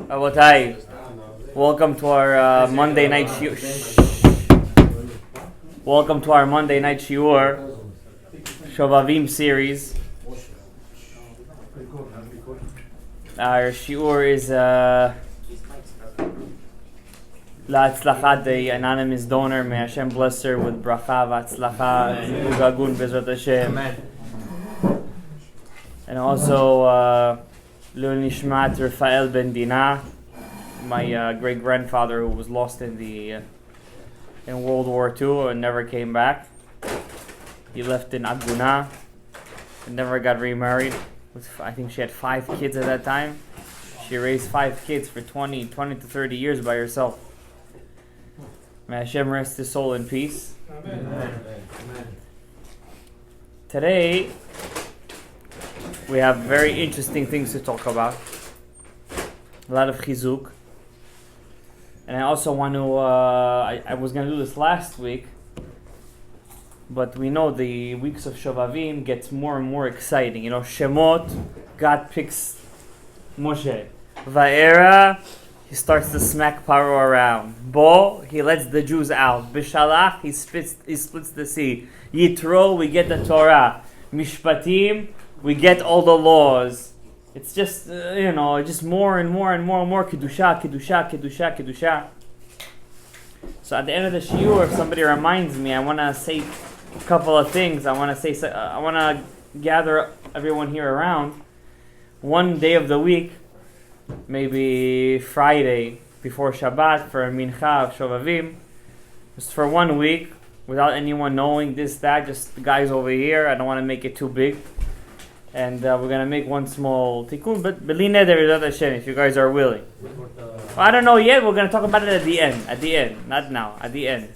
Rabotai, welcome to our Monday night shiur. Welcome to our Monday night shiur, Shovavim series. Our shiur is La'atzlacha, the anonymous donor. May Hashem bless her with bracha v'atzlacha and ugagun b'ezrat Hashem. And also L'nishmat Rafael ben Dina, my great grandfather who was lost in World War II and never came back. He left in Aguna and never got remarried. I think she had 5 kids at that time. She raised 5 kids for 20 to 30 years by herself. May Hashem rest his soul in peace. Amen. Today we have very interesting things to talk about. A lot of chizuk. And I also want to, I was going to do this last week, but we know the weeks of Shovavim gets more and more exciting. You know, Shemot, God picks Moshe. Va'era, he starts to smack Paro around. Bo, he lets the Jews out. Bishalach, he splits the sea. Yitro, we get the Torah. Mishpatim, we get all the laws. It's just, just more and more and more and more Kedusha, Kedusha, Kedusha, Kedusha. So at the end of the shiur, if somebody reminds me, I want to say a couple of things. I want to gather everyone here around. One day of the week, maybe Friday before Shabbat for a mincha of Shovavim, just for 1 week, without anyone knowing this, that, just the guys over here. I don't want to make it too big. And we're going to make one small tikkun, but B'li neder B'ezrat Hashem, if you guys are willing. Well, I don't know yet. We're going to talk about it at the end. Not now, at the end.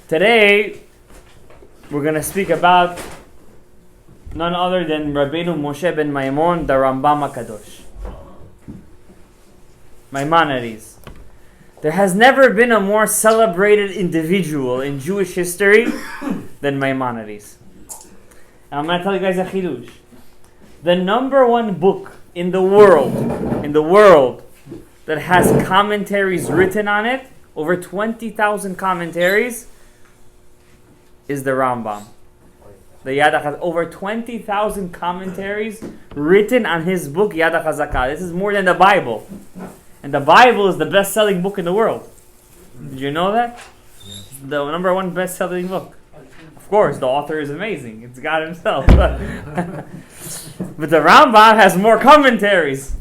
Today, we're going to speak about none other than Rabbeinu Moshe ben Maimon, the RAMBAM HaKadosh. Maimonides. There has never been a more celebrated individual in Jewish history than Maimonides. And I'm going to tell you guys a chidush. The number one book in the world that has commentaries written on it, over 20,000 commentaries, is the Rambam. The Yad HaChazakah, over 20,000 commentaries written on his book Yad HaChazakah. This is more than the Bible. And the Bible is the best-selling book in the world. Did you know that? Yes. The number one best-selling book. Of course, the author is amazing. It's God himself. But the Rambam has more commentaries.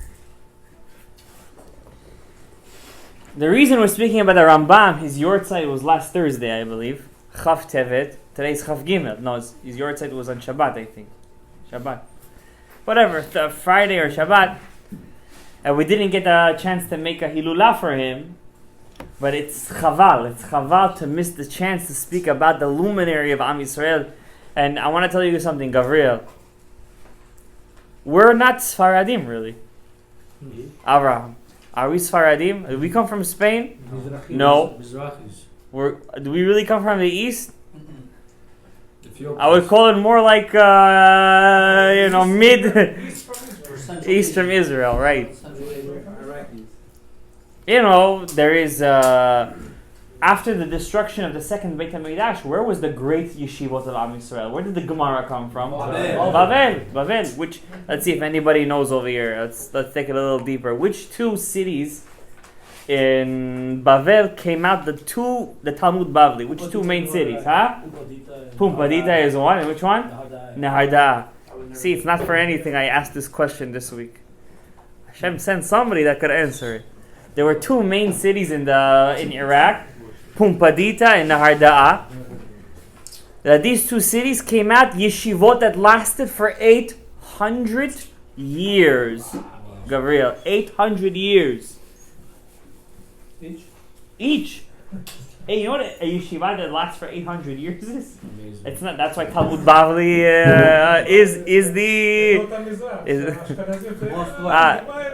The reason we're speaking about the Rambam, his Yortzeit was last Thursday, I believe. Chav Tevet. Today's Chav Gimel. No, his Yortzeit was on Shabbat, I think. Shabbat. Whatever, Friday or Shabbat. We didn't get a chance to make a Hillula for him, but it's chaval. It's chaval to miss the chance to speak about the luminary of Am Yisrael. And I want to tell you something, Gabriel. We're not Sfaradim, really. Avraham. Are we Sfaradim? Do we come from Spain? No. Do we really come from the East? I would call it more like, East from Israel, right? There is, after the destruction of the second Beit HaMikdash, where was the great yeshivot of Am Yisrael? Where did the Gemara come from? Bavel. Which, let's see if anybody knows over here. Let's take it a little deeper. Which 2 cities in Bavel came out the Talmud Bavli? Which 2 main cities? Pumbedita is one. And which one? Neharda'ah. See, it's not for anything I asked this question this week. Hashem sent somebody that could answer it. There were 2 main cities in Iraq, Pumbedita and Neharda'ah. These 2 cities came out yeshivot that lasted for 800 years. Gabriel, 800 years. Each. Hey, you know what a yeshiva that lasts for 800 years is? Amazing. It's not. That's why Talmud Bavli is the.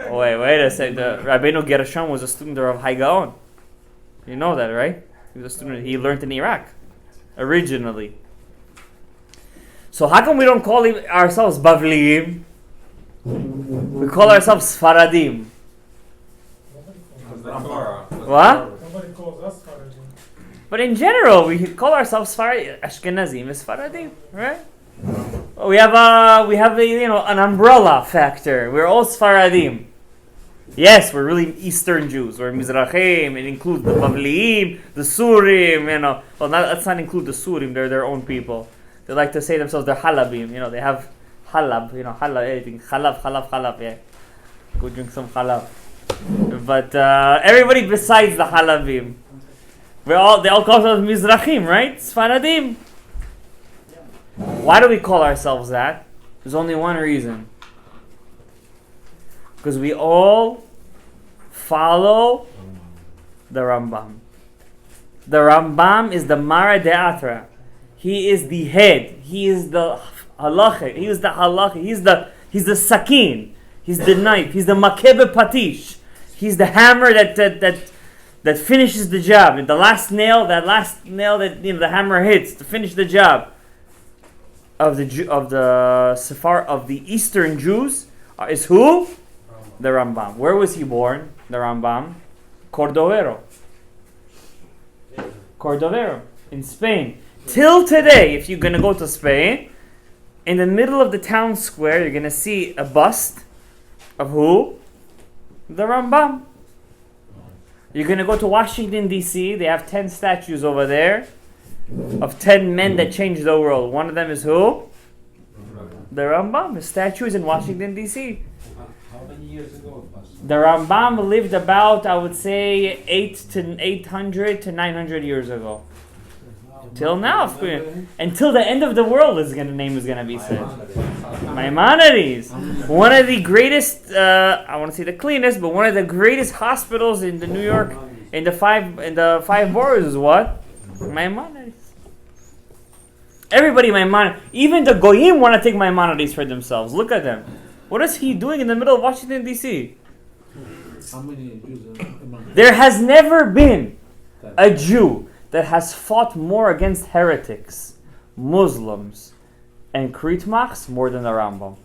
Wait a second. Rabbeinu Gershom was a student of Hai Gaon. You know that, right? He was a student. He learned in Iraq originally. So how come we don't call ourselves Bavliim? We call ourselves Sfaradim. What? Nobody calls us Faradim. But in general, we call ourselves Ashkenazim is Sfaradim, right? We have an umbrella factor. We're all Sfaradim. Yes, we're really Eastern Jews. We're Mizrachim. It includes the Bavliim, the Surim. Let's not include the Surim. They're their own people. They like to say themselves they're Halabim. They have halab. Halab, anything. Halab. Yeah, go drink some halab. But everybody besides the Halabim, they all call themselves Mizrachim, right? Sfaradim. Why do we call ourselves that? There's only one reason. Because we all follow the Rambam. The Rambam is the Mara De'atra. He is the head. He is the halacha. He's the sakin. He's the knife. He's the makebe patish. He's the hammer that finishes the job. And the last nail that the hammer hits to finish the job of the Eastern Jews is who? The Rambam. Where was he born? The Rambam? Cordovero, in Spain. Till today, if you're going to go to Spain, in the middle of the town square, you're going to see a bust of who? The Rambam. You're going to go to Washington, D.C. They have 10 statues over there of 10 men that changed the world. One of them is who? The Rambam. The statue is in Washington, D.C. How many years ago? The Rambam lived about, I would say, 800 to 900 years ago. Till now, until the end of the world, his name is going to be said. Maimonides, one of the greatest, I want to say the cleanest, but one of the greatest hospitals in the New York, in the five boroughs is what? Maimonides. Everybody Maimonides. Even the Goyim want to take Maimonides for themselves. Look at them. What is he doing in the middle of Washington, D.C.? How many Jews? There has never been a Jew that has fought more against heretics, Muslims, and Kritmachs more than the Rambam.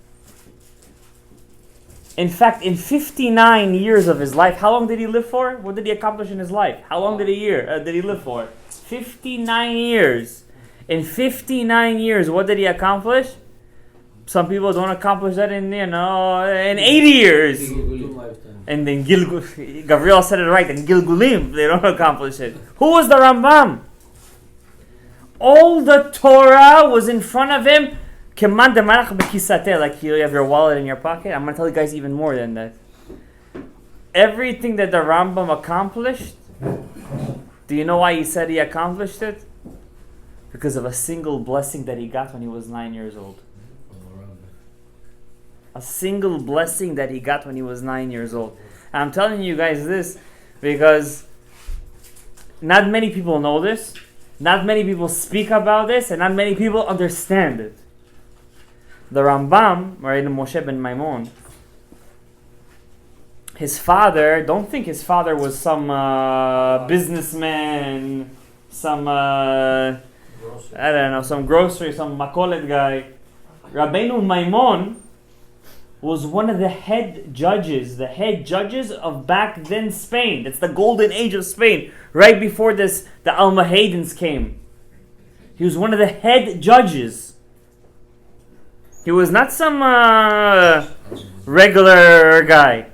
In fact, in 59 years of his life, how long did he live for? What did he accomplish in his life? How long did he live for? 59 years. In 59 years, what did he accomplish? Some people don't accomplish that in 80 years. And then Gabriel said it right, and Gilgulim, they don't accomplish it. Who was the Rambam? All the Torah was in front of him. Like you have your wallet in your pocket. I'm going to tell you guys even more than that. Everything that the Rambam accomplished, do you know why he said he accomplished it? Because of a single blessing that he got when he was 9 years old. A single blessing that he got when he was 9 years old. And I'm telling you guys this because not many people know this, not many people speak about this, and not many people understand it. The Rambam, right, Moshe ben Maimon, his father, don't think his father was some businessman, some some grocery, some makolet guy. Rabbeinu Maimon was one of the head judges of back then Spain. That's the golden age of Spain. Right before this, the Almohadens came. He was one of the head judges. He was not some regular guy.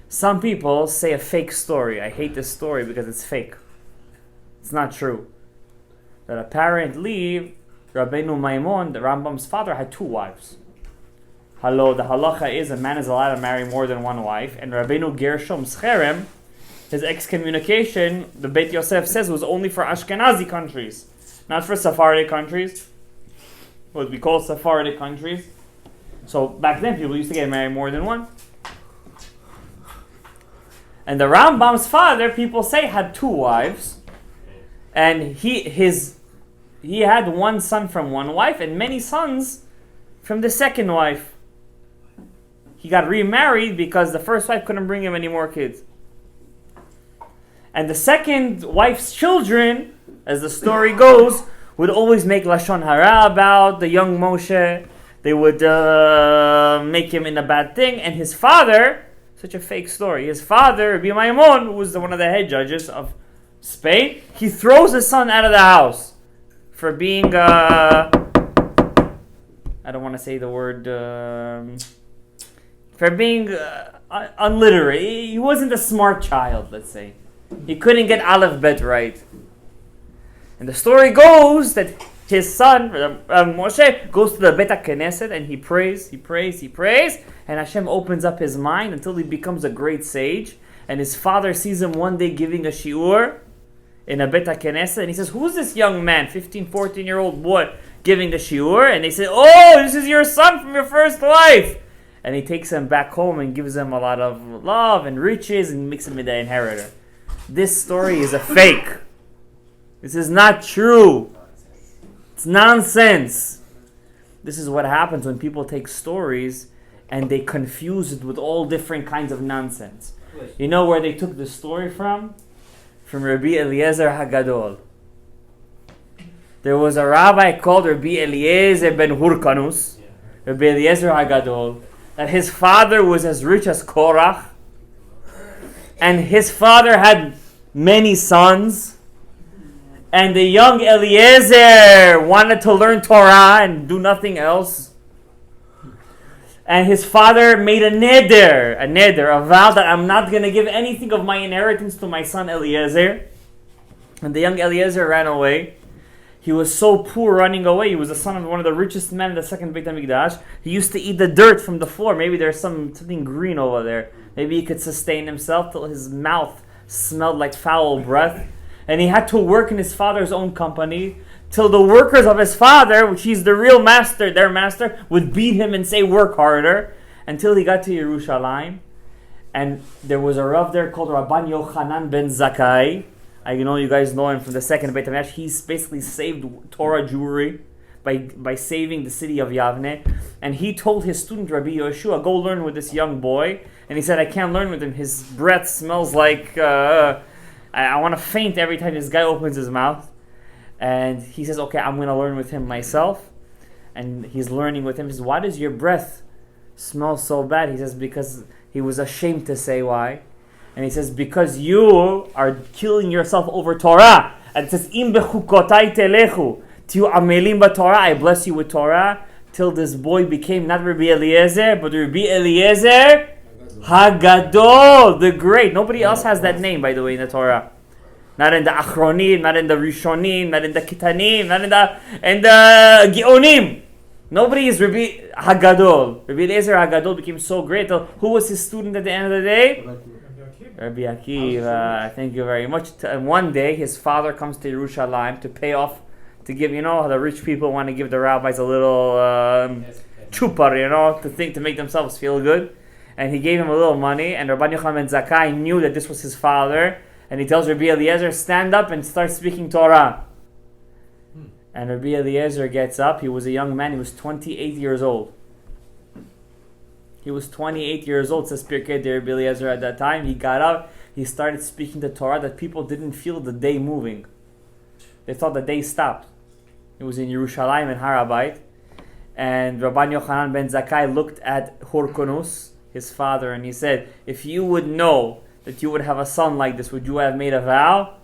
Some people say a fake story. I hate this story because it's fake. It's not true. That apparently, Rabbeinu Maimon, the Rambam's father, had 2 wives. The halacha is a man is allowed to marry more than one wife. And Rabbeinu Gershom Scherem, his excommunication, the Beit Yosef says, was only for Ashkenazi countries, not for Sephardic countries. What we call Sephardic countries. So back then, people used to get married more than one. And the Rambam's father, people say, had 2 wives, and he had one son from one wife and many sons from the second wife. He got remarried because the first wife couldn't bring him any more kids. And the second wife's children, as the story goes, would always make Lashon Hara about the young Moshe. they would make him in a bad thing. And his father, such a fake story, his father, Rabbi Maimon, who was one of the head judges of Spain, he throws his son out of the house for being, I don't want to say the word, for being unliterate. He wasn't a smart child, let's say. He couldn't get Aleph Bet right. And the story goes that his son, Moshe, goes to the Bet HaKnesset and he prays, and Hashem opens up his mind until he becomes a great sage. And his father sees him one day giving a shiur in a Bet HaKnesset, and he says, who's this young man, 15, 14-year-old boy, giving the shiur? And they say, oh, this is your son from your first wife. And he takes him back home and gives him a lot of love and riches and makes him the inheritor. This story is a fake. This is not true. It's nonsense. This is what happens when people take stories and they confuse it with all different kinds of nonsense. You know where they took the story from? From Rabbi Eliezer Hagadol. There was a rabbi called Rabbi Eliezer ben Hurkanus, Rabbi Eliezer Hagadol, that his father was as rich as Korach, and his father had many sons, and the young Eliezer wanted to learn Torah and do nothing else. And his father made a vow that I'm not going to give anything of my inheritance to my son Eliezer. And the young Eliezer ran away. He was so poor running away. He was the son of one of the richest men in the second Beit HaMikdash. He used to eat the dirt from the floor. Maybe there's something green over there. Maybe he could sustain himself till his mouth smelled like foul breath. And he had to work in his father's own company till the workers of his father, which he's the real master, their master, would beat him and say, work harder, until he got to Yerushalayim. And there was a Rav there called Rabban Yochanan ben Zakkai. I know you guys know him from the second Beit HaMikdash. He's basically saved Torah Jewry by saving the city of Yavne. And he told his student Rabbi Yeshua, go learn with this young boy. And he said, I can't learn with him. His breath smells like... I want to faint every time this guy opens his mouth. And he says, okay, I'm going to learn with him myself. And he's learning with him. He says, why does your breath smell so bad? He says, because he was ashamed to say why. And he says, because you are killing yourself over Torah. And it says, Im bechukotai telechu, tiyu amelim b'Torah, I bless you with Torah. Till this boy became not Rabbi Eliezer, but Rabbi Eliezer Hagadol, the great. Nobody else has that name, by the way, in the Torah. Not in the Achronim, not in the Rishonim, not in the Kitanim, not in the Geonim. Nobody is Rabbi Hagadol. Rabbi Eliezer Hagadol became so great. Who was his student at the end of the day? Rabbi Akiva. Thank you very much. And one day, his father comes to Yerushalayim to pay off, to give, you know, how the rich people want to give the rabbis a little chupar, you know, to make themselves feel good. And he gave him a little money, and Rabban Yochanan ben Zakkai knew that this was his father, and he tells Rabbi Eliezer, stand up and start speaking Torah. And Rabbi Eliezer gets up. He was a young man. He was 28 years old. He was 28 years old, says Pirkei de Rabbi Eliezer at that time. He got up. He started speaking the Torah that people didn't feel the day moving. They thought the day stopped. It was in Yerushalayim and Harabait. And Rabban Yochanan ben Zakkai looked at Hurkonus, his father, and he said, if you would know that you would have a son like this, would you have made a vow?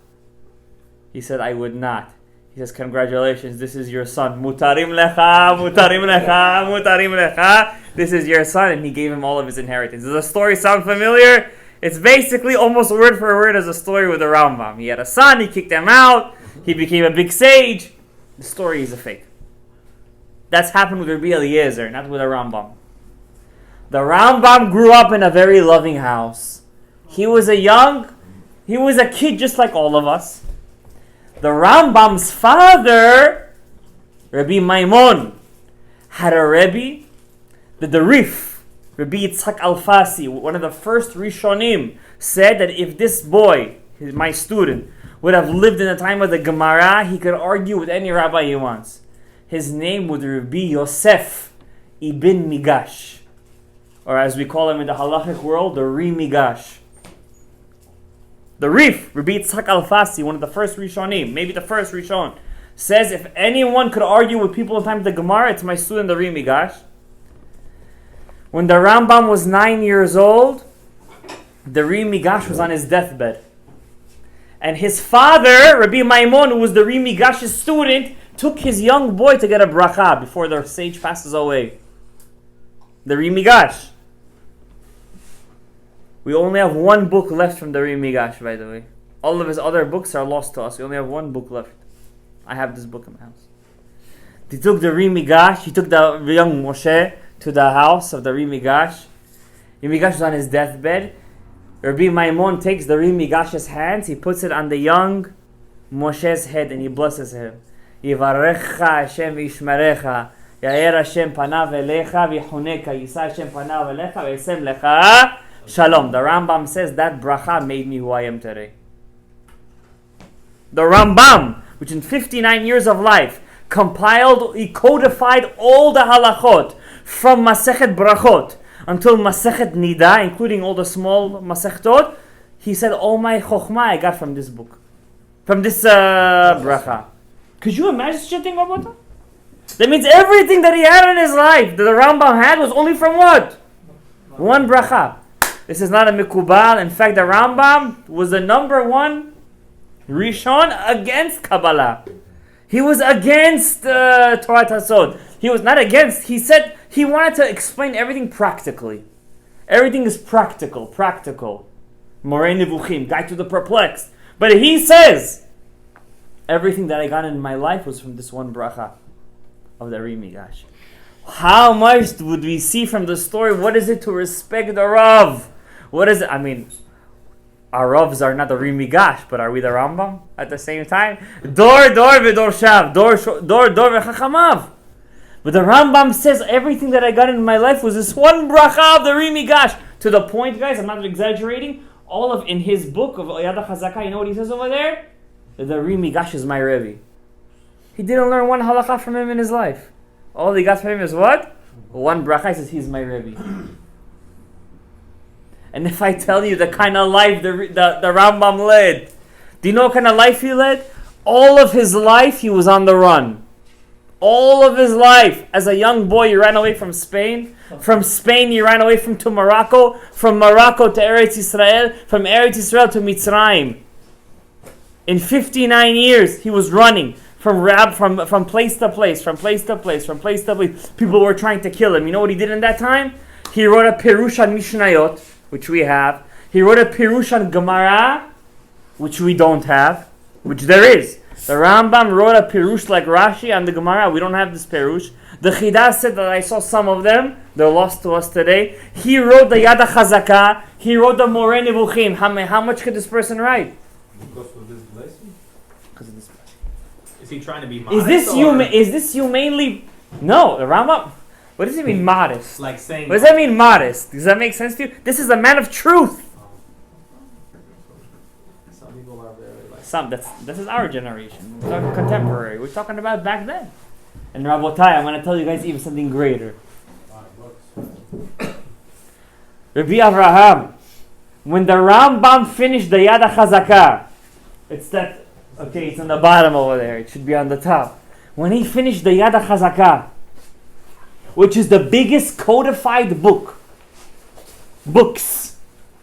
He said, I would not. He says, congratulations, this is your son. Mutarim lecha, mutarim lecha, mutarim lecha. This is your son, and he gave him all of his inheritance. Does the story sound familiar? It's basically almost word for word as a story with the Rambam. He had a son, he kicked him out, he became a big sage. The story is a fake. That's happened with Rabbi Eliezer, not with the Rambam. The Rambam grew up in a very loving house. He was a kid just like all of us. The Rambam's father, Rabbi Maimon, had a Rebbe, the Rif, Rabbi Yitzhak Alfasi, one of the first Rishonim, said that if this boy, my student, would have lived in the time of the Gemara, he could argue with any rabbi he wants. His name would be Rabbi Yosef ibn Migash, or as we call him in the halachic world, the Migash. The Rif, Rabbi Yitzhak Alfasi, one of the first Rishonim, maybe the first Rishon, says if anyone could argue with people in time of the Gemara, it's my student, the Migash. When the Rambam was 9 years old, the Ri Migash was on his deathbed. And his father, Rabbi Maimon, who was the Ri Migash's student, took his young boy to get a bracha before the sage passes away. The Ri Migash. We only have one book left from the Ri Migash, by the way. All of his other books are lost to us. We only have one book left. I have this book in my house. He took the Ri Migash, he took the young Moshe to the house of the Ri Migash. Ri Migash was on his deathbed. Rabbi Maimon takes the Ri Migash's hands, he puts it on the young Moshe's head and he blesses him. Yivarecha Hashem v'yishmerecha, Yair Hashem panav elecha v'ychuneka, Yisa Hashem panav elecha v'yasem lecha shalom. The Rambam says that bracha made me who I am today. The Rambam, which in 59 years of life, he codified all the halachot from Masechet Brachot until Masechet Nida, including all the small Masechtot. He said, all my chokhmah I got from this book, from this bracha. Could you imagine such a thing, Rabota? That means everything that he had in his life, that the Rambam had, was only from what? One bracha. This is not a mikubal. In fact, the Rambam was the number one Rishon against Kabbalah. He was against Torah Tasod. He was not against. He said he wanted to explain everything practically. Everything is practical. Moreh Nevuchim, guide to the perplexed. But he says, everything that I got in my life was from this one bracha of the Ri Migash. How much would we see from the story? What is it to respect the Rav? What is it? I mean, our Ravs are not the Ri Migash, but are we the Rambam at the same time? Dor v'dor shav, dor v'chachamav. But the Rambam says everything that I got in my life was this one bracha of the Ri Migash. To the point, guys, I'm not exaggerating. All of in his book of Yad HaChazaka, you know what he says over there? That the Ri Migash is my Rebbe. He didn't learn one halakha from him in his life. All he got from him is what? One bracha. He says he's my Rebbe. And if I tell you the kind of life the Rambam led, do you know what kind of life he led? All of his life he was on the run. All of his life. As a young boy, he ran away from Spain. From Spain, he ran away to Morocco. From Morocco to Eretz Yisrael. From Eretz Yisrael to Mitzrayim. In 59 years, he was running from place to place, from place to place, from place to place. People were trying to kill him. You know what he did in that time? He wrote a Pirush on Mishnayot, which we have. He wrote a Pirush on Gemara, which we don't have, which there is. The Rambam wrote a Pirush like Rashi on the Gemara. We don't have this Pirush. The Chidah said that I saw some of them. They're lost to us today. He wrote the Yad HaChazaka. He wrote the Moreh Nevuchim. How much could this person write? Because of this blessing? Because of this blessing. Is he trying to be modest? Is this humanely? No, the Rambam. What does it mean modest? Like saying. What does that mean modest? Does that make sense to you? This is a man of truth. Some people are very like. This is our generation. We're talking contemporary. We're talking about back then. And Rabotai, I'm going to tell you guys even something greater. Rabbi Avraham, when the Rambam finished the Yad HaChazaka, it's on the bottom over there. It should be on the top. When he finished the Yad HaChazaka, which is the biggest codified books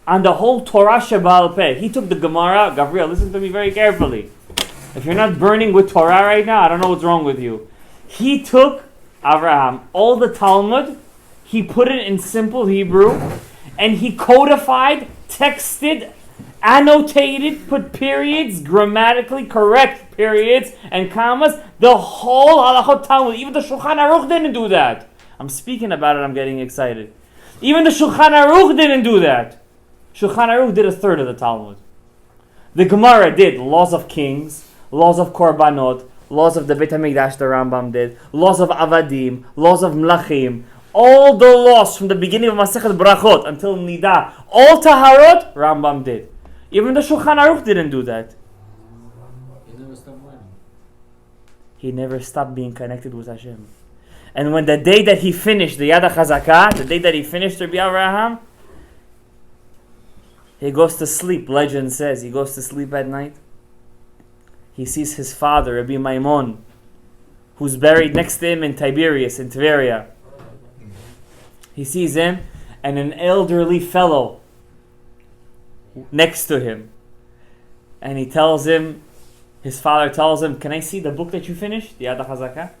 on the whole Torah Shebaal Peh. He took the Gemara. Gabriel, listen to me very carefully. If you're not burning with Torah right now, I don't know what's wrong with you. He took, Avraham, all the Talmud, he put it in simple Hebrew, and he codified, texted, annotated, put periods, grammatically correct periods and commas. The whole Halachot Talmud, even the Shulchan Aruch didn't do that. I'm speaking about it, I'm getting excited. Even the Shulchan Aruch didn't do that. Shulchan Aruch did a third of the Talmud. The Gemara did laws of kings, laws of korbanot, laws of the Beit HaMikdash, the Rambam did, laws of Avadim, laws of Mlachim, all the laws from the beginning of Masechet Brachot until Nida, all Taharot, Rambam did. Even the Shulchan Aruch didn't do that. He never stopped learning. He never stopped being connected with Hashem. And when the day that he finished the Yad HaChazaka, the day that he finished Rabbi Avraham, he goes to sleep. Legend says he goes to sleep at night. He sees his father, Rabbi Maimon, who's buried next to him in Tiberias, in Tveria. He sees him and an elderly fellow next to him. And he tells him, his father tells him, can I see the book that you finished? The Yad HaChazaka?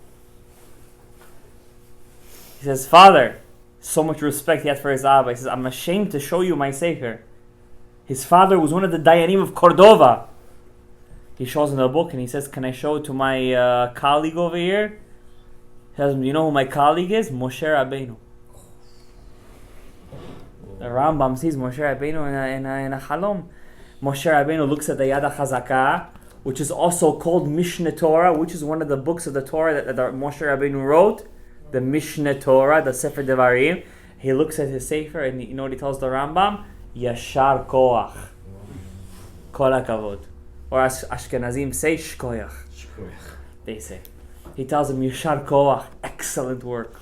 He says, Father, so much respect he had for his Abba. He says, I'm ashamed to show you my Sefer. His father was one of the Dayanim of Cordova. He shows him the book and he says, can I show it to my colleague over here? He says, you know who my colleague is? Moshe Rabbeinu. The Rambam sees Moshe Rabbeinu in a Halom. Moshe Rabbeinu looks at the Yad HaChazaka, which is also called Mishnah Torah, which is one of the books of the Torah that Moshe Rabbeinu wrote. The Mishnah Torah, the Sefer Devarim. He looks at his Sefer and you know what he tells the Rambam? Yashar Koach. Kol HaKavod. Or as Ashkenazim say, Shkoyach. They say. He tells him, Yashar Koach. Excellent work.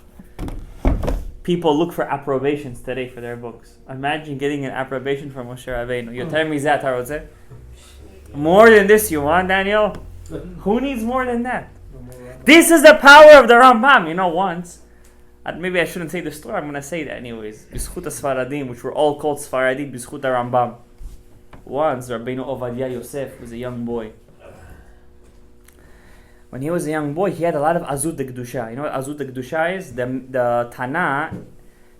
People look for approbations today for their books. Imagine getting an approbation from Moshe Rabbeinu. Yoter mizeh ata rotzeh? More than this you want, Daniel? Who needs more than that? This is the power of the Rambam. You know, once, maybe I shouldn't say the story, I'm going to say it anyways. B'zchut Sfaradim, which were all called Sfaradim, B'zchut Rambam. Once, Rabbeinu Ovadia Yosef was a young boy. When he was a young boy, he had a lot of Azut de Kedusha. You know what Azut de Kedusha is? The Tana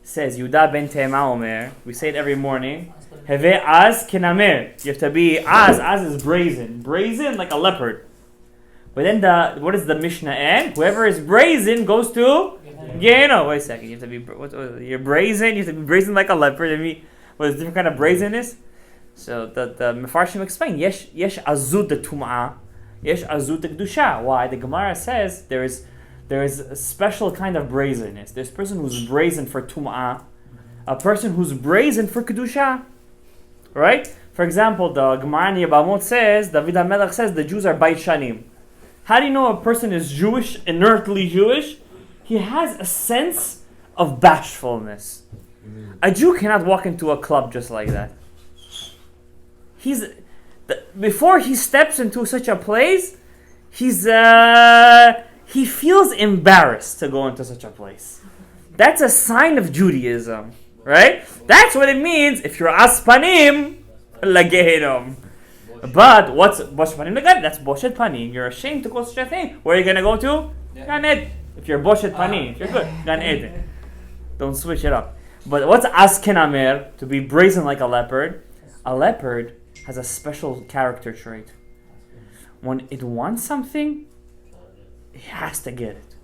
says, Yuda ben Tema Omer, we say it every morning, Heve Az Kenamer. You have to be, Az is brazen. Brazen like a leopard. But then what is the Mishnah end? Whoever is brazen goes to Gehenna. Wait a second, you have to be, you're brazen, you have to be brazen like a leopard. What is different kind of brazenness? So the Mefarshim explain, Yesh Azut de Tum'ah, Yesh Azut de Kedusha. Why? The Gemara says there is a special kind of brazenness. There's a person who's brazen for Tum'ah, a person who's brazen for Kedusha. Right? For example, the Gemara in Yebamot says, David HaMelech says, the Jews are Beit Shanim. How do you know a person is Jewish, inertly Jewish? He has a sense of bashfulness. A Jew cannot walk into a club just like that. Before he steps into such a place, he feels embarrassed to go into such a place. That's a sign of Judaism, right? That's what it means if you're aspanim lagehenom. But what's Boshet Panim Lagan? That's Boshet Panim. You're ashamed to go to such a thing. Where are you going to go to? Gan Eden. If you're Boshet Panim, if you're good, Gan Eden. Don't switch it up. But what's Asken Amer? To be brazen like a leopard. A leopard has a special character trait. When it wants something, it has to get it.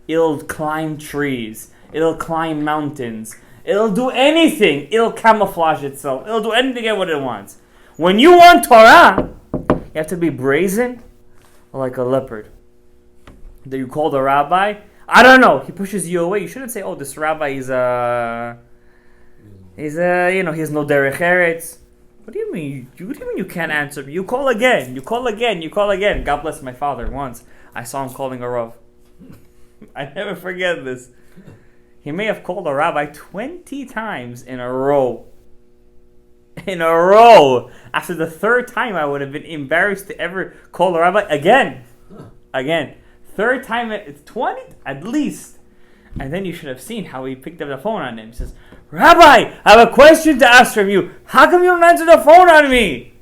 It'll climb trees. It'll climb mountains. It'll do anything. It'll camouflage itself. It'll do anything to get what it wants. When you want Torah, you have to be brazen like a leopard. That you call the rabbi. I don't know. He pushes you away. You shouldn't say, "Oh, this rabbi he has no derech eretz." What do you mean? What do you mean you can't answer me? You call again. You call again. You call again. God bless my father. Once I saw him calling a rav. I never forget this. He may have called a rabbi 20 times in a row. After the third time, I would have been embarrassed to ever call a rabbi again. Third time, 20 at least. And then you should have seen how he picked up the phone on him. He says, Rabbi, I have a question to ask from you. How come you don't answer the phone on me?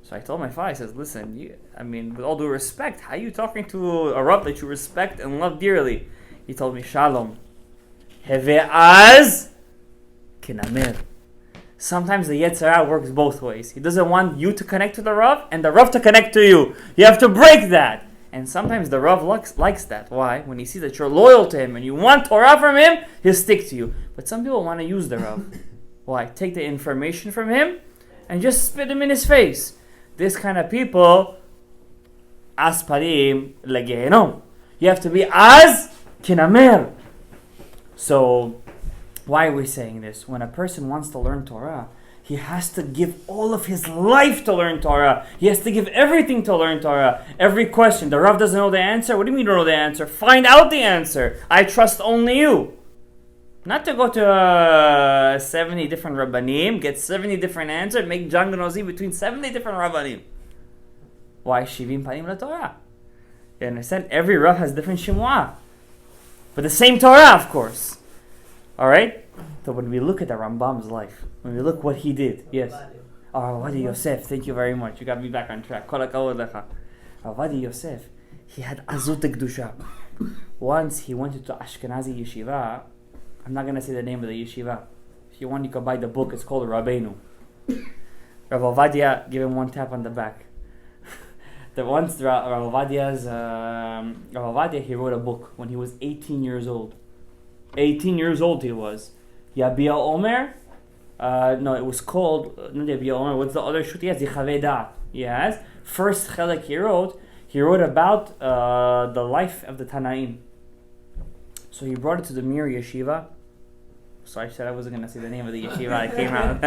So I told my father, I says, listen, with all due respect, how are you talking to a rabbi that you respect and love dearly? He told me, Shalom. Heve az kinamer. Sometimes the Yetzer Hara works both ways. He doesn't want you to connect to the Rav and the Rav to connect to you. You have to break that. And sometimes the Rav likes that. Why? When he sees that you're loyal to him and you want Torah from him, he'll stick to you. But some people want to use the Rav. Why? Take the information from him and just spit him in his face. This kind of people, asparim legehenom. You have to be az kinamer. So, why are we saying this? When a person wants to learn Torah, he has to give all of his life to learn Torah. He has to give everything to learn Torah. Every question. The Rav doesn't know the answer. What do you mean you don't know the answer? Find out the answer. I trust only you. Not to go to 70 different Rabbanim, get 70 different answers, make John Gnozi between 70 different Rabbanim. Why? Shivim Panim La Torah. You understand? Every Rav has different Shimua. But the same Torah, of course. All right. So when we look at the Rambam's life, when we look what he did, yes. Ravadi Yosef, thank you very much. You got me back on track. Kol hakavod lecha. Ravadi Yosef, he had azut kedusha. Once he went to Ashkenazi yeshiva. I'm not gonna say the name of the yeshiva. If you want, you can buy the book. It's called Rabbeinu. Rav Ovadia, give him one tap on the back. Rav Ovadia, he wrote a book when he was 18 years old. 18 years old he was. Yabia Omer. No, it was called not Yabia Omer. What's the other shoot? He has Yichavei Da'at. Yes. First chelek he wrote about the life of the Tanaim. So he brought it to the Mir Yeshiva. So I said I wasn't going to say the name of the yeshiva. It came out.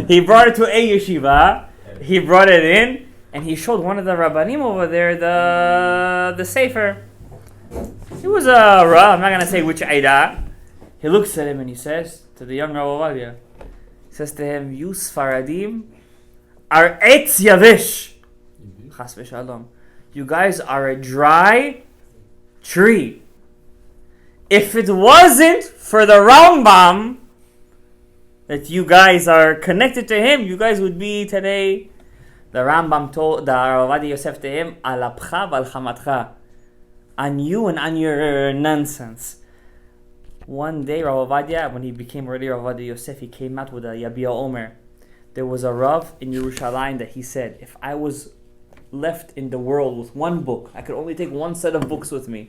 He brought it to a yeshiva. He brought it in, and he showed one of the rabbanim over there the sefer. He was a Rav. I'm not going to say which Aida. He looks at him and he says to the young Rav Ovadia, he says to him, "You Sfaradim are etz yavish. Chas v'shalom. You guys are a dry tree. If it wasn't for the Rambam, that you guys are connected to him, you guys would be today." The Rambam told the Rav Ovadia Yosef to him, "Al apcha v'al chamatcha," on you and on your nonsense. One day, Rav Ovadia, when he became already Rav Ovadia Yosef, he came out with a Yabia Omer. There was a Rav in Yerushalayim that he said, if I was left in the world with one book, I could only take one set of books with me.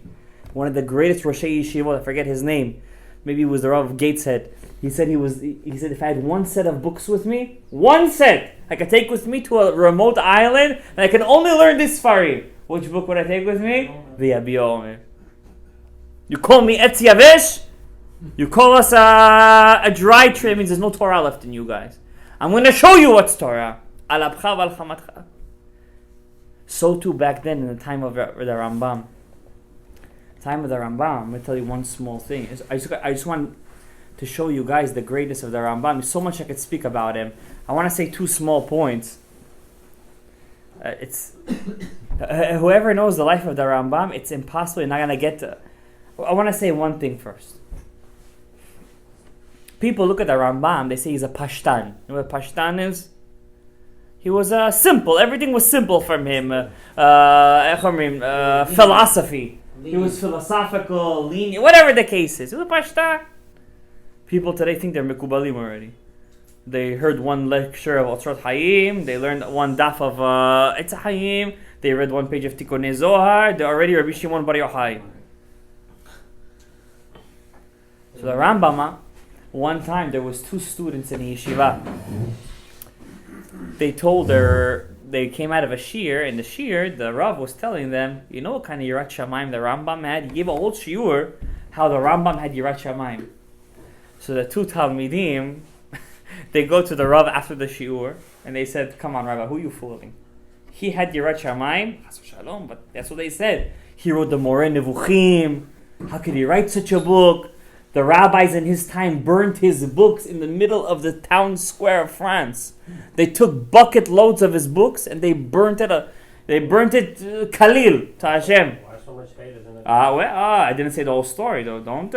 One of the greatest Roshei Yeshiva, I forget his name, maybe it was the Rav of Gateshead. He said if I had one set of books with me, one set I could take with me to a remote island, and I can only learn this Sfari. Which book would I take with me? The Yabia Omer. You call me Etz Yavesh? You call us a dry tree? It means there's no Torah left in you guys. I'm going to show you what's Torah. Al apcha v'al chamatcha. So too back then in the time of the Rambam. I'm going to tell you one small thing. I just want to show you guys the greatness of the Rambam. There's so much I could speak about him. I want to say two small points. Whoever knows the life of the Rambam, it's impossible. You're not going to get to. I want to say one thing first. People look at the Rambam, they say he's a Pashtan. You know what Pashtan is? He was simple. Everything was simple from him. Philosophy. He was philosophical, lenient, whatever the case is. He was a Pashtan. People today think they're Mekubalim already. They heard one lecture of Otzrot Hayim. They learned one daf of Etz Hayim. They read one page of Tikkunei Zohar. They're already Rabbi Shimon Bar Yochai. So the Rambam, one time there was two students in a yeshiva. They came out of a shir. In the shir, the Rav was telling them, you know what kind of Yirat Shamayim the Rambam had? He gave a whole shiur how the Rambam had Yirat Shamayim. So the two Talmidim, they go to the Rav after the shiur and they said, "Come on, Rabbi, who are you fooling? He had Yirat Shamayim, R.Shalom, but that's what they said. He wrote the Moreh Nevuchim. How could he write such a book? The rabbis in his time burnt his books in the middle of the town square of France. They took bucket loads of his books and they burnt it. Khalil to Hashem." Why so much hate, isn't it? I didn't say the whole story though. Don't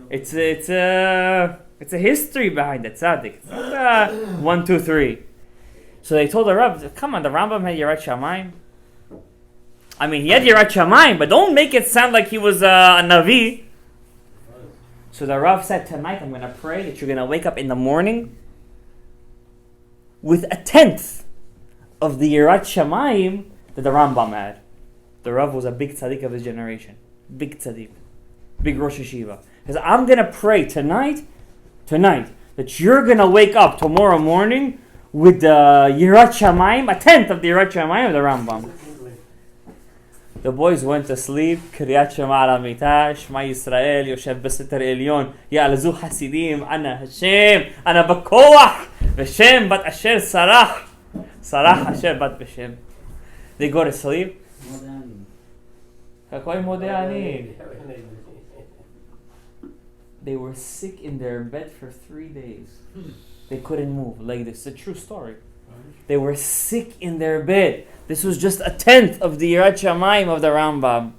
it's a history behind it. Tzaddik. It's not 1, 2, 3. So they told the Rav, "Come on, the Rambam had Yirat Shamayim. I mean, he had Yirat Shamayim, but don't make it sound like he was a Navi." So the Rav said, "Tonight I'm going to pray that you're going to wake up in the morning with 1/10 of the Yirat Shamayim that the Rambam had." The Rav was a big tzaddik of his generation. Big tzaddik. Big Rosh Yeshiva. He says, "I'm going to pray tonight, that you're going to wake up tomorrow morning with the Yirat Shamayim, 1/10 of the Yirat Shamayim of the Rambam." The boys went to sleep. Kriyat Shema al Amita, Shema Yisrael, Yoshev Beseter Elyon, Ya'alazu Hasidim, Ana Hashem, Ana Bakoach, Veshem Bat Asher Sarach Asher Bat Veshem. They go to sleep. Kakoi Modeani. They were sick in their bed for 3 days. They couldn't move. Like this, it's a true story. They were sick in their bed. This was just 1/10 of the Yirat Shamayim of the Rambam.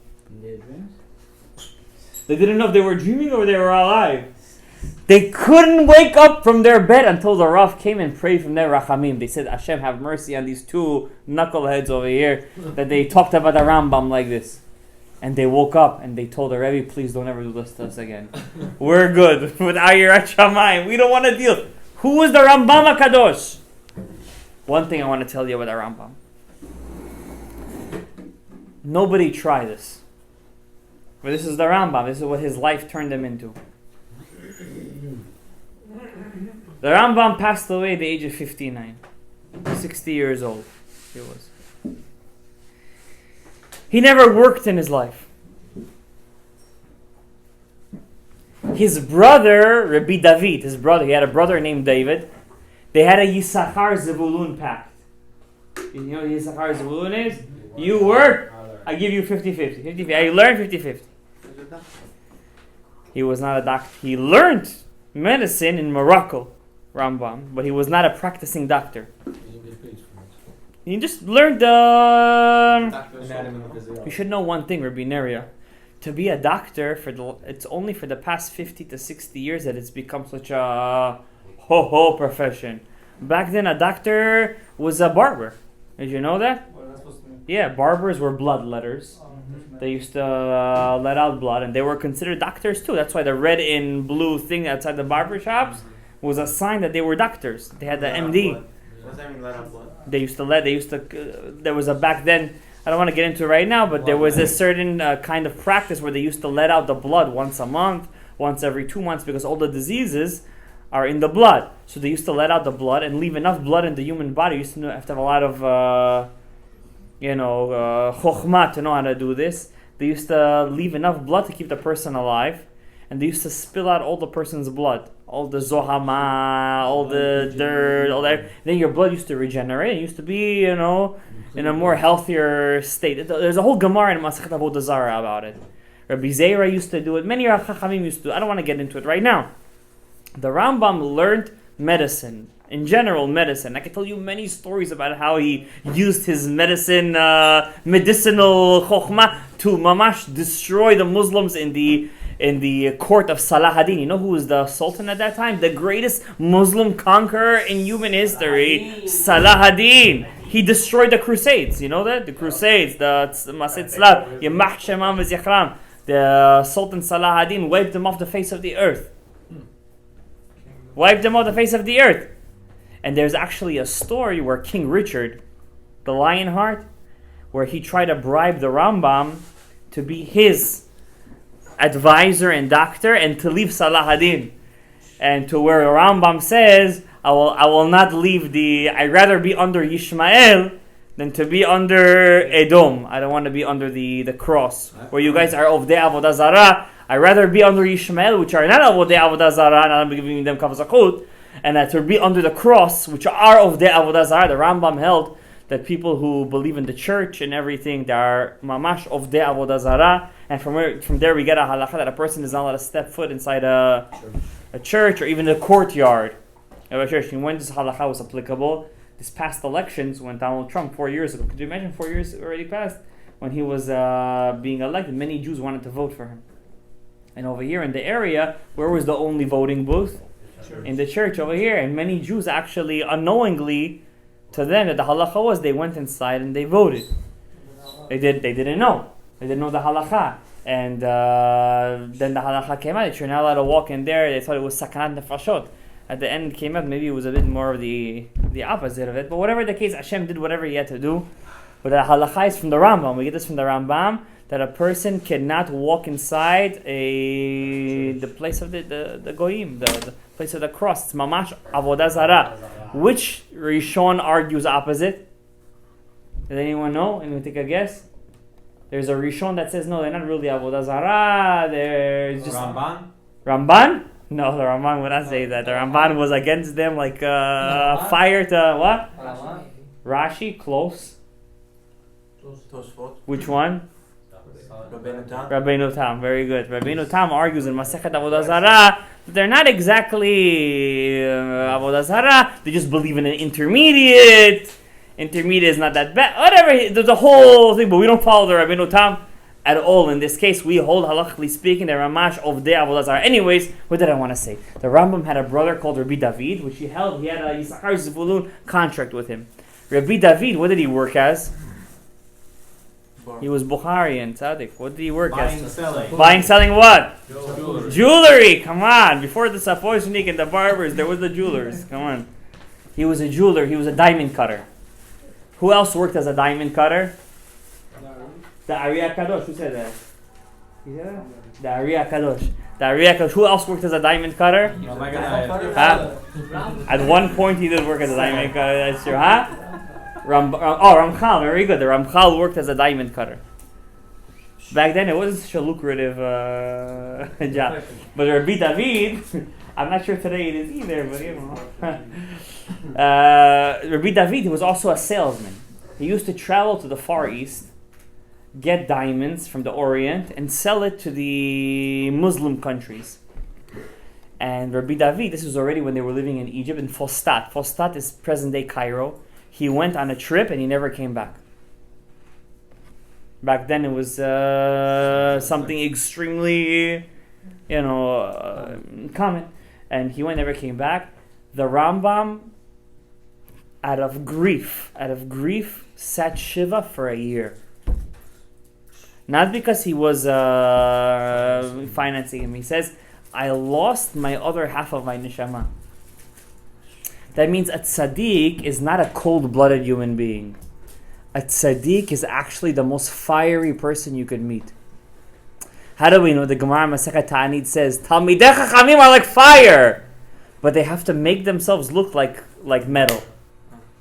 They didn't know if they were dreaming or they were alive. They couldn't wake up from their bed until the Rav came and prayed from their Rachamim. They said, Hashem, have mercy on these two knuckleheads over here that they talked about the Rambam like this. And they woke up and they told the Rebbe, please don't ever do this to us again. We're good with Ayirat Shamayim. We don't want to deal. Who is the Rambam HaKadosh? One thing I want to tell you about the Rambam. Nobody tried this. But this is the Rambam. This is what his life turned him into. The Rambam passed away at the age of 59. 60 years old he was. He never worked in his life. His brother, Rabbi David, he had a brother named David. They had a Yisachar Zebulun pact. You know what Yisachar Zebulun is? You work, I give you 50-50. 50-50. I learned 50-50. He was not a doctor. He learned medicine in Morocco, Rambam, but he was not a practicing doctor. He just learned you should know one thing, Rabbi Neria. To be a doctor, it's only for the past 50 to 60 years that it's become such a ho-ho profession. Back then, a doctor was a barber. Did you know that? What is that supposed to mean? Yeah, barbers were bloodletters. They used to let out blood, and they were considered doctors too. That's why the red and blue thing outside the barber shops was a sign that they were doctors. They had the MD. What does that mean, let out blood? There was a back then, I don't want to get into it right now, but there was a certain kind of practice where they used to let out the blood once a month, once every 2 months, because all the diseases are in the blood. So they used to let out the blood and leave enough blood in the human body. You used to have to have a lot of, chokhmah to know how to do this. They used to leave enough blood to keep the person alive. And they used to spill out all the person's blood. All the zohama, all the dirt, all that. Then your blood used to regenerate. It used to be, in a more healthier state. There's a whole Gemara in Masechet Avodah Zarah about it. Rabbi Zeira used to do it. Many Chachamim used to do it. I don't want to get into it right now. The Rambam learned medicine. In general, medicine. I can tell you many stories about how he used his medicinal chokhmah to mamash destroy the Muslims in the court of Salah ad-Din. You know who was the Sultan at that time? The greatest Muslim conqueror in human history, Salah ad-Din. He destroyed the Crusades. You know that? The Crusades, the Masid Slav, Yamah Shemam v'Zichram. The Sultan Salah ad-Din wiped them off the face of the earth. Wiped them off the face of the earth. And there's actually a story where King Richard, the Lionheart, where he tried to bribe the Rambam to be his advisor and doctor and to leave Salah ad-Din. And to where the Rambam says, I will not leave I'd rather be under Yishmael than to be under Edom. I don't want to be under the cross. Where you guys are of the Avodah Zarah, I'd rather be under Yishmael, which are not of the Avodah Zarah, and I'm giving them kavazakut, and to be under the cross, which are of the Avodah Zarah. The Rambam held that people who believe in the church and everything, they are mamash of the Avodah Zarah, and from there we get a halakha that a person is not allowed to step foot inside a church or even a courtyard of a church. And when this halakha was applicable, this past elections, when Donald Trump 4 years ago, could you imagine 4 years already passed, when he was being elected, many Jews wanted to vote for him. And over here in the area, where was the only voting booth? In the church over here. And many Jews actually unknowingly, to them, that the halakha was, they went inside and they voted. They didn't know. They didn't know the halakha. And then the halakha came out that you're not allowed to walk in there. They thought it was sakanat nefashot. At the end it came out, maybe it was a bit more of the opposite of it. But whatever the case, Hashem did whatever he had to do. But the halakha is from the Rambam. We get this from the Rambam, that a person cannot walk inside the place of the goyim, the place of the cross. It's mamash avodah zarah. Which Rishon argues opposite? Does anyone know? Anyone take a guess? There's a Rishon that says no, they're not really avodah zarah. They're just Ramban. No, the Ramban would not say that. The Ramban was against them like fire to what? Rashi, close. Which one? Rabbeinu Tam, very good. Rabbeinu Tam argues in Masechet Avodah Zarah that they're not exactly Avodah Zarah. They just believe in an intermediate. Intermediate is not that bad. Whatever. There's a whole thing, but we don't follow the Rabbeinu Tam at all. In this case, we hold, halachically speaking, the Ramash of the Avodah Zarah. Anyways, what did I want to say? The Rambam had a brother called Rabbi David, which he had a Yisachar Zvulun contract with him. Rabbi David, what did he work as? He was Bukhari and Tzaddik. What did he work as? Buying, selling what? Jewelry. Come on. Before the Safoshnik and the barbers, there was the jewelers. Come on. He was a jeweler. He was a diamond cutter. Who else worked as a diamond cutter? The Ariya Kadosh. Who said that? The Ariya Kadosh. The Ariya Kadosh. Who else worked as a diamond cutter? At one point he did work as a diamond cutter. That's true. Ramchal. Very good. The Ramchal worked as a diamond cutter. Back then it wasn't such a lucrative job. But Rabbi David, I'm not sure today it is either, but you know. Rabbi David, he was also a salesman. He used to travel to the Far East, get diamonds from the Orient, and sell it to the Muslim countries. And Rabbi David, this was already when they were living in Egypt, in Fostat. Fostat is present-day Cairo. He went on a trip and he never came back. Back then it was something extremely, common. And he never came back. The Rambam, out of grief, sat Shiva for a year. Not because he was financing him. He says, I lost my other half of my neshama. That means a tzaddik is not a cold-blooded human being. A tzaddik is actually the most fiery person you could meet. How do we know? The Gemara Masechet Ta'anit says, Talmidei Chachamim are like fire, but they have to make themselves look like metal,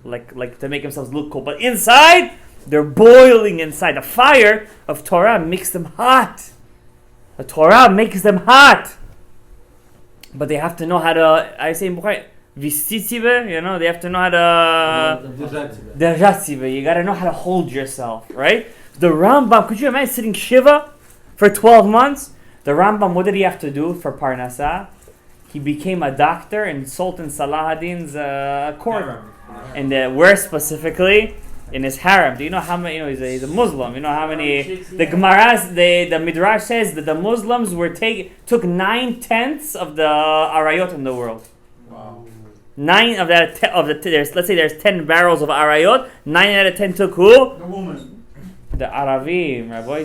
like to make themselves look cold. But inside, they're boiling inside. The fire of Torah makes them hot. The Torah makes them hot. But they have to know how to, I say in Bukhari, they have to know how to... You got to know how to hold yourself, right? The Rambam, could you imagine sitting Shiva for 12 months? The Rambam, what did he have to do for Parnasah? He became a doctor in Sultan Salah ad-Din's court. And where specifically? In his harem. Do you know how many, he's a Muslim. You know how many, the Gemaras, the Midrash says that the Muslims took 9/10 of the Arayot in the world. Wow. 9 of that, let's say there's 10 barrels of Arayot, 9 out of 10 took who? The woman. The Aravim. Rabbi,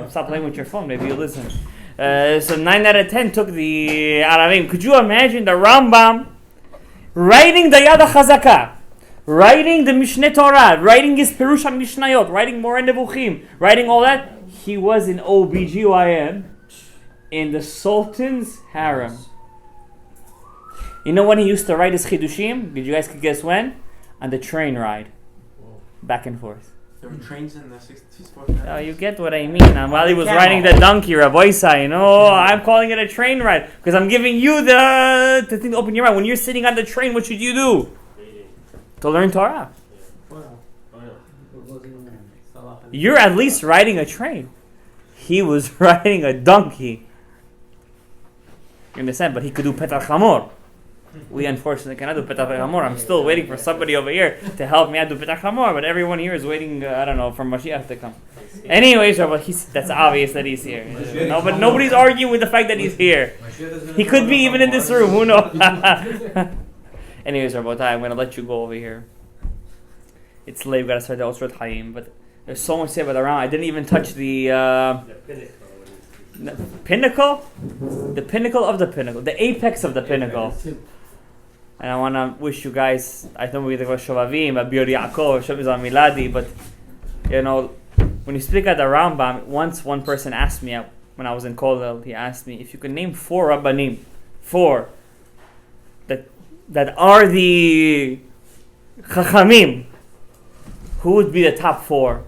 stop playing with your phone, maybe you listen. So 9 out of 10 took the Aravim. Could you imagine the Rambam writing the Yad HaChazakah, writing the Mishneh Torah, writing his Perush HaMishnayot, writing Moreh Nevuchim, writing all that? He was in OBGYN in the Sultan's harem. You know when he used to write his Chidushim? Did you guys guess when? On the train ride. Back and forth. There were trains in the 60s. Oh, you get what I mean. While he was riding the donkey, Rabbi Isai, I'm calling it a train ride because I'm giving you the thing to open your mind. When you're sitting on the train, what should you do? To learn Torah. You're at least riding a train. He was riding a donkey. You understand? But he could do Petar Chamor. We unfortunately cannot do Petach Chamor. I'm still waiting for somebody over here to help me out do Petach Chamor, but everyone here is waiting, for Mashiach to come. Anyways, that's obvious that he's here. No, but nobody's arguing with the fact that he's here. He could be even in this room, who knows? Anyways, Rabbotai, I'm going to let you go over here. It's late, we've got to start the Osrot Hayim, but there's so much to say about the Ram. I didn't even touch the pinnacle? The pinnacle of the pinnacle. The apex of the pinnacle. And I want to wish you guys, I know we talk about Shovavim, Abir Yaakov, Shovizah Miladi, but, when you speak at the Rambam, once one person asked me, when I was in Kollel, he asked me, if you could name 4 Rabbanim, 4, that are the Chachamim, who would be the top 4?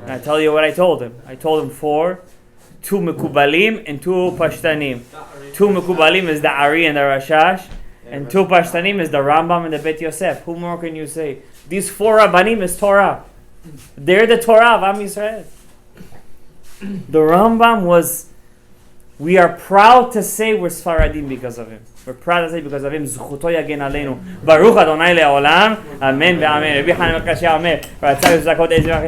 And I tell you what I told him. I told him 4, 2 Mekubalim and 2 Pashtanim. 2 Mekubalim is the Ari and the Rashash, and 2 Pashtanim is the Rambam and the Bet Yosef. Who more can you say? These 4 Rabbanim is Torah. They're the Torah of Am Yisrael. The Rambam was, we are proud to say we're Sfaradim because of him. We're proud to say because of him. Zchuto yagen aleinu. Baruch Adonai le'olam. Amen ve'amen. Rabbi Chaim Kashi Omer.